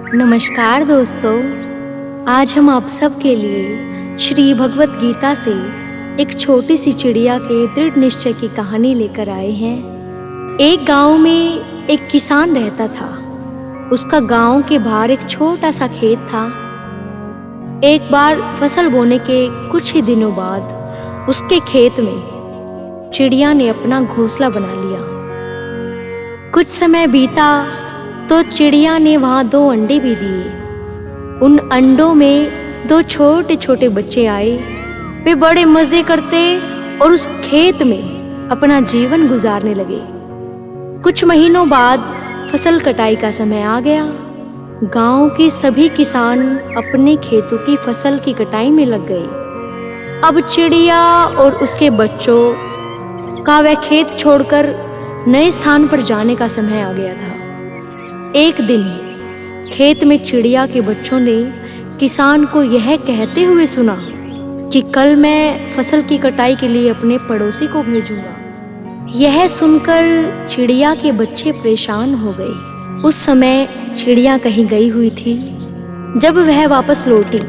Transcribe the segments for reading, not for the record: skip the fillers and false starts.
नमस्कार दोस्तों, आज हम आप सब के लिए श्री भगवत गीता से एक छोटी सी चिड़िया के दृढ़ निश्चय की कहानी लेकर आए हैं। एक गांव में एक किसान रहता था। उसका गांव के बाहर एक छोटा सा खेत था। एक बार फसल बोने के कुछ ही दिनों बाद उसके खेत में चिड़िया ने अपना घोंसला बना लिया। कुछ समय बीता तो चिड़िया ने वहां 2 अंडे भी दिए। उन अंडों में 2 छोटे छोटे बच्चे आए। वे बड़े मजे करते और उस खेत में अपना जीवन गुजारने लगे। कुछ महीनों बाद फसल कटाई का समय आ गया। गांव के सभी किसान अपने खेतों की फसल की कटाई में लग गए। अब चिड़िया और उसके बच्चों का वह खेत छोड़कर नए स्थान पर जाने का समय आ गया था। एक दिन खेत में चिड़िया के बच्चों ने किसान को यह कहते हुए सुना कि कल मैं फसल की कटाई के लिए अपने पड़ोसी को भेजूंगा। यह सुनकर चिड़िया के बच्चे परेशान हो गए। उस समय चिड़िया कहीं गई हुई थी। जब वह वापस लौटी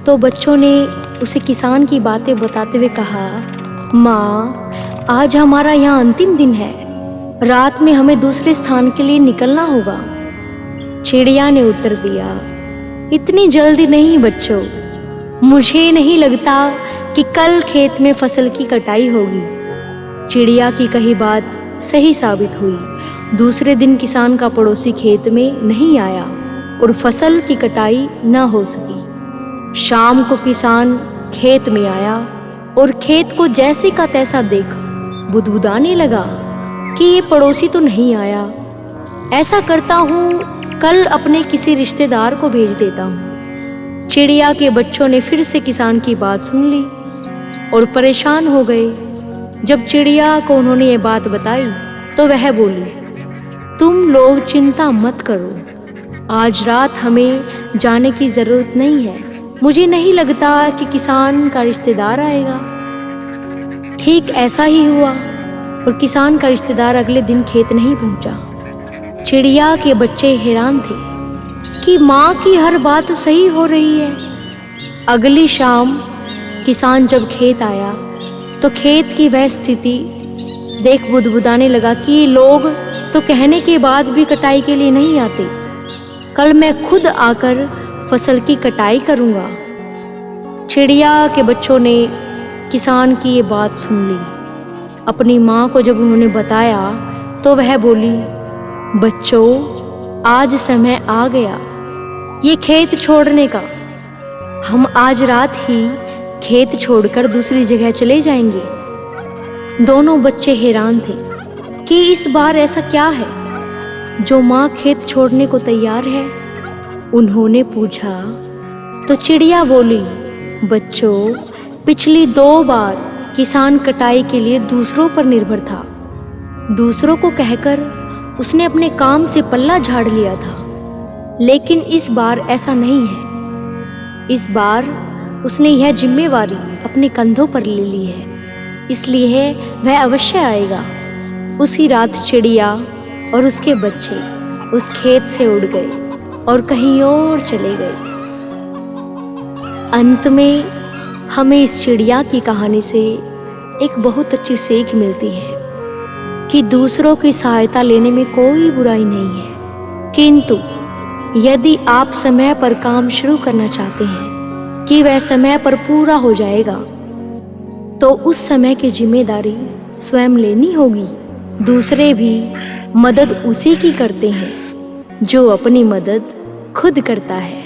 तो बच्चों ने उसे किसान की बातें बताते हुए कहा, माँ, आज हमारा यहाँ अंतिम दिन है। रात में हमें दूसरे स्थान के लिए निकलना होगा। चिड़िया ने उत्तर दिया, इतनी जल्दी नहीं बच्चों, मुझे नहीं लगता कि कल खेत में फसल की कटाई होगी। चिड़िया की कही बात सही साबित हुई। दूसरे दिन किसान का पड़ोसी खेत में नहीं आया और फसल की कटाई न हो सकी। शाम को किसान खेत में आया और खेत को जैसे का तैसा देख बुदबुदाने लगा कि ये पड़ोसी तो नहीं आया। ऐसा करता हूँ, कल अपने किसी रिश्तेदार को भेज देता हूँ। चिड़िया के बच्चों ने फिर से किसान की बात सुन ली और परेशान हो गए। जब चिड़िया को उन्होंने ये बात बताई तो वह बोली, तुम लोग चिंता मत करो, आज रात हमें जाने की जरूरत नहीं है। मुझे नहीं लगता कि किसान का रिश्तेदार आएगा। ठीक ऐसा ही हुआ और किसान का रिश्तेदार अगले दिन खेत नहीं पहुंचा। चिड़िया के बच्चे हैरान थे कि माँ की हर बात सही हो रही है। अगली शाम किसान जब खेत आया तो खेत की वह स्थिति देख बुदबुदाने लगा कि लोग तो कहने के बाद भी कटाई के लिए नहीं आते। कल मैं खुद आकर फसल की कटाई करूँगा। चिड़िया के बच्चों ने किसान की ये बात सुन ली। अपनी माँ को जब उन्होंने बताया तो वह बोली, बच्चों, आज समय आ गया ये खेत छोड़ने का। हम आज रात ही खेत छोड़कर दूसरी जगह चले जाएंगे। दोनों बच्चे हैरान थे कि इस बार ऐसा क्या है जो माँ खेत छोड़ने को तैयार है। उन्होंने पूछा तो चिड़िया बोली, बच्चों, पिछली 2 बार किसान कटाई के लिए दूसरों पर निर्भर था। दूसरों को कहकर उसने अपने काम से पल्ला झाड़ लिया था, लेकिन इस बार ऐसा नहीं है। इस बार उसने यह जिम्मेवारी अपने कंधों पर ले ली है, इसलिए वह अवश्य आएगा। उसी रात चिड़िया और उसके बच्चे उस खेत से उड़ गए और कहीं और चले गए। अंत में हमें इस चिड़िया की कहानी से एक बहुत अच्छी सीख मिलती है कि दूसरों की सहायता लेने में कोई बुराई नहीं है, किंतु यदि आप समय पर काम शुरू करना चाहते हैं कि वह समय पर पूरा हो जाएगा, तो उस समय की जिम्मेदारी स्वयं लेनी होगी। दूसरे भी मदद उसी की करते हैं जो अपनी मदद खुद करता है।